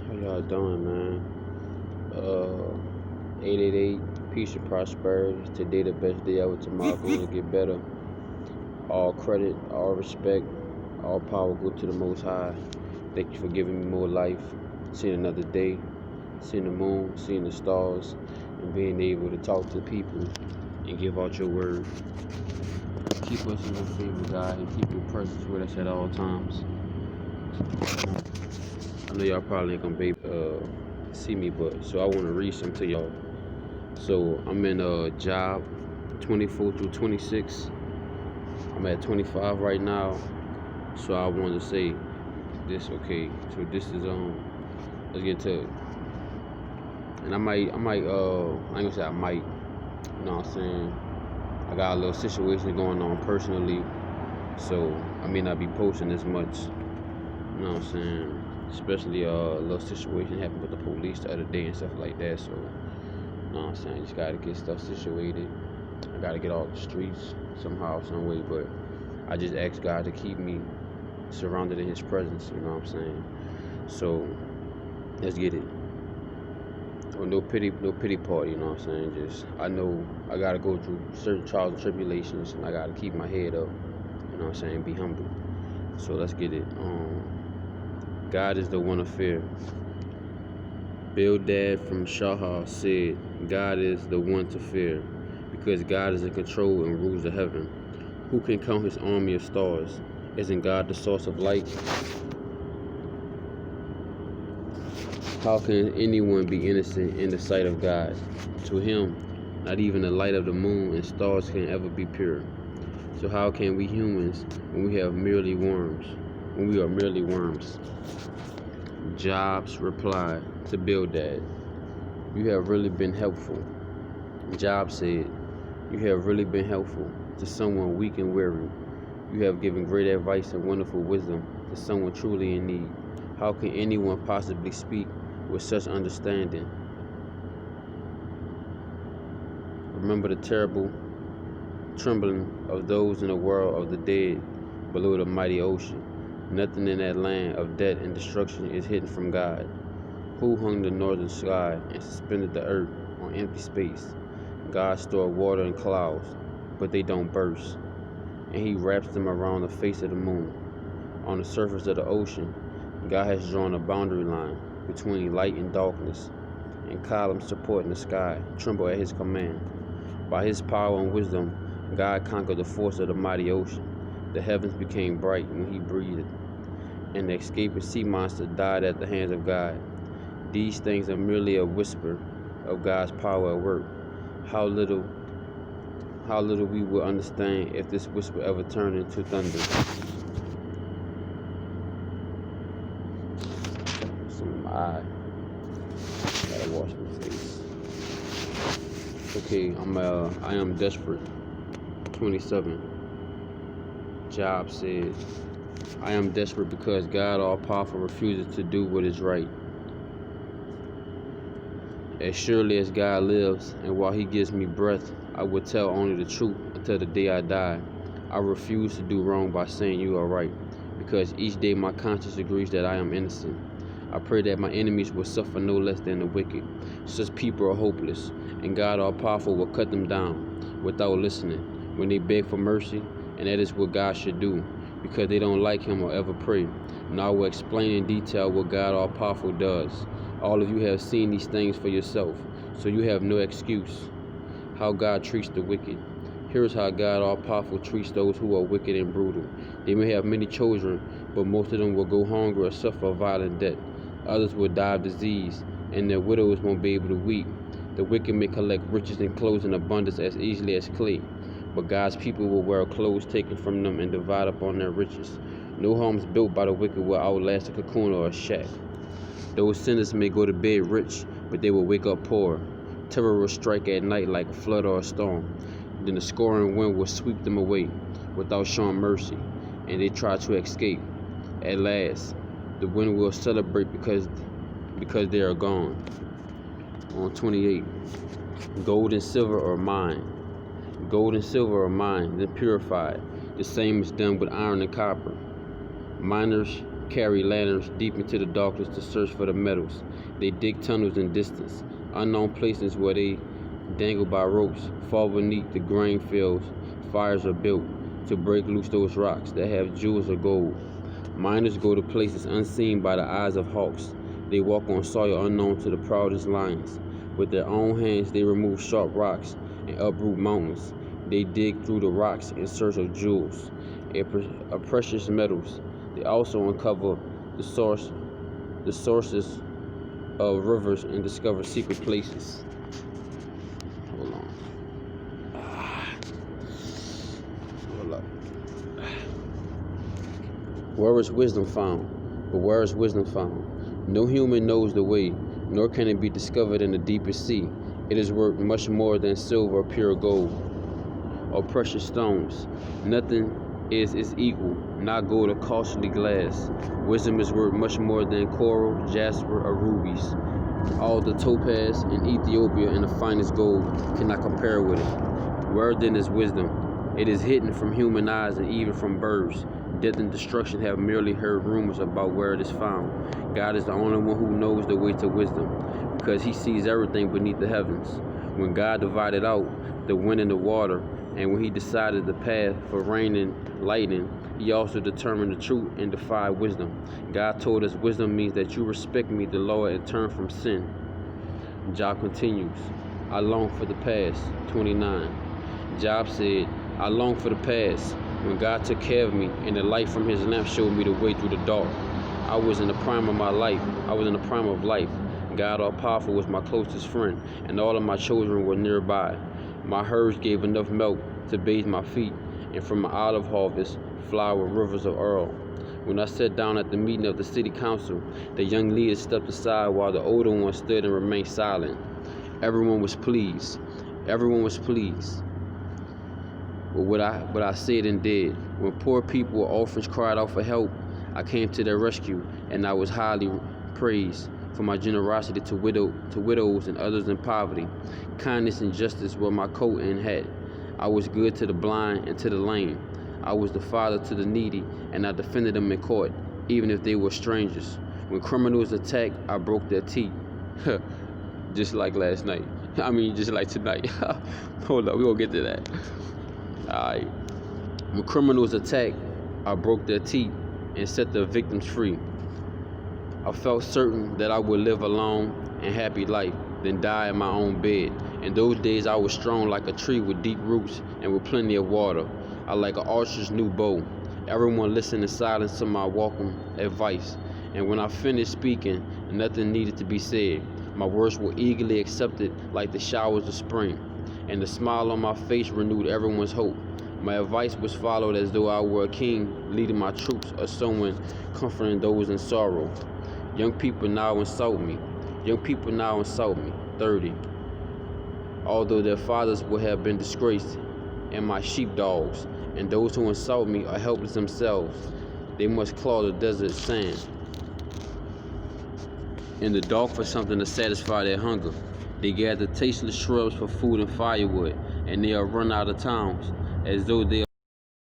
How y'all doing, man? 888, peace and prosperity. Today the best day ever. Tomorrow gonna get better. All credit, all respect, all power go to the Most High. Thank you for giving me more life, seeing another day, seeing the moon, seeing the stars, and being able to talk to people and give out your word. Keep us in your favor, God, and keep your presence with us at all times. I know y'all probably ain't gonna be see me, but so I want to read some to y'all. So I'm in Job 24 through 26. I'm at 25 right now. So I want to say this. Okay, so this is let's get to it. And I ain't gonna say I might. You know what I'm saying? I got a little situation going on personally, so I may not be posting as much. You know what I'm saying? Especially a little situation happened with the police the other day and stuff like that. So, you know what I'm saying? Just gotta get stuff situated. I gotta get off the streets somehow, some way. But I just ask God to keep me surrounded in His presence. You know what I'm saying? So let's get it. Or no pity party. You know what I'm saying? Just I know I gotta go through certain trials and tribulations, and I gotta keep my head up. You know what I'm saying? Be humble. So let's get it. God is the one to fear. Bildad from Shahar said, God is the one to fear, because God is in control and rules the heaven. Who can count his army of stars? Isn't God the source of light? How can anyone be innocent in the sight of God? To him, not even the light of the moon and stars can ever be pure. So how can we humans, when we are merely worms? Job's replied to Bildad, you have really been helpful. Job said, you have really been helpful to someone weak and weary. You have given great advice and wonderful wisdom to someone truly in need. How can anyone possibly speak with such understanding? Remember the terrible trembling of those in the world of the dead below the mighty ocean. Nothing in that land of death and destruction is hidden from God. Who hung the northern sky and suspended the earth on empty space? God stored water in clouds, but they don't burst. And he wraps them around the face of the moon. On the surface of the ocean, God has drawn a boundary line between light and darkness, and columns supporting the sky tremble at his command. By his power and wisdom, God conquered the force of the mighty ocean. The heavens became bright when he breathed, and the escaping sea monster died at the hands of God. These things are merely a whisper of God's power at work. How little we will understand if this whisper ever turned into thunder. Some of my eye. Gotta wash my face. Okay, I am desperate. 27. Job said, I am desperate because God all-powerful refuses to do what is right. As surely as God lives, and while he gives me breath, I will tell only the truth until the day I die. I refuse to do wrong by saying you are right, because each day my conscience agrees that I am innocent. I pray that my enemies will suffer no less than the wicked. Such people are hopeless, and God all-powerful will cut them down without listening when they beg for mercy, and that is what God should do, because they don't like him or ever pray. Now I will explain in detail what God all-powerful does. All of you have seen these things for yourself, so you have no excuse. How God treats the wicked. Here is how God all-powerful treats those who are wicked and brutal. They may have many children, but most of them will go hungry or suffer a violent death. Others will die of disease, and their widows won't be able to weep. The wicked may collect riches and clothes in abundance as easily as clay, but God's people will wear clothes taken from them and divide up on their riches. No homes built by the wicked will outlast a cocoon or a shack. Those sinners may go to bed rich, but they will wake up poor. Terror will strike at night like a flood or a storm. Then the scoring wind will sweep them away without showing mercy, and they try to escape. At last, the wind will celebrate because they are gone. On 28, gold and silver are mine. Gold and silver are mine, then purified. The same is done with iron and copper. Miners carry lanterns deep into the darkness to search for the metals. They dig tunnels in distance, unknown places where they dangle by ropes. Far beneath the grain fields, fires are built to break loose those rocks that have jewels of gold. Miners go to places unseen by the eyes of hawks. They walk on soil unknown to the proudest lions. With their own hands they remove sharp rocks and uproot mountains. They dig through the rocks in search of jewels and precious metals. They also uncover the sources of rivers and discover secret places. Hold on. Hold up. Where is wisdom found? But where is wisdom found? No human knows the way, nor can it be discovered in the deepest sea. It is worth much more than silver or pure gold, or precious stones. Nothing is its equal, not gold or costly glass. Wisdom is worth much more than coral, jasper, or rubies. All the topaz in Ethiopia and the finest gold cannot compare with it. Where then is wisdom? It is hidden from human eyes and even from birds. Death and destruction have merely heard rumors about where it is found. God is the only one who knows the way to wisdom, because he sees everything beneath the heavens. When God divided out the wind and the water, and when he decided the path for rain and lightning, he also determined the truth and defied wisdom. God told us wisdom means that you respect me, the Lord, and turn from sin. Job continues, I long for the past. 29. Job said, I long for the past, when God took care of me and the light from his lamp showed me the way through the dark. I was in the prime of my life. I was in the prime of life. God all-powerful was my closest friend, and all of my children were nearby. My herds gave enough milk to bathe my feet, and from my olive harvest flowed rivers of oil. When I sat down at the meeting of the city council, the young leaders stepped aside while the older ones stood and remained silent. Everyone was pleased. Everyone was pleased with what I said and did. When poor people or orphans cried out for help, I came to their rescue, and I was highly praised for my generosity to widows and others in poverty. Kindness and justice were my coat and hat. I was good to the blind and to the lame. I was the father to the needy, and I defended them in court, even if they were strangers. When criminals attacked, I broke their teeth. Just like last night. Just like tonight. Hold up, we're gonna get to that. Alright. When criminals attacked, I broke their teeth and set the victims free. I felt certain that I would live a long and happy life, then die in my own bed. In those days I was strong like a tree with deep roots and with plenty of water. I like an archer's new bow. Everyone listened in silence to my welcome advice. And when I finished speaking, nothing needed to be said. My words were eagerly accepted like the showers of spring, and the smile on my face renewed everyone's hope. My advice was followed as though I were a king leading my troops or someone comforting those in sorrow. Young people now insult me. 30. Although their fathers would have been disgraced, and my sheepdogs, and those who insult me are helpless themselves. They must claw the desert sand in the dark for something to satisfy their hunger. They gather tasteless shrubs for food and firewood, and they are run out of towns as though they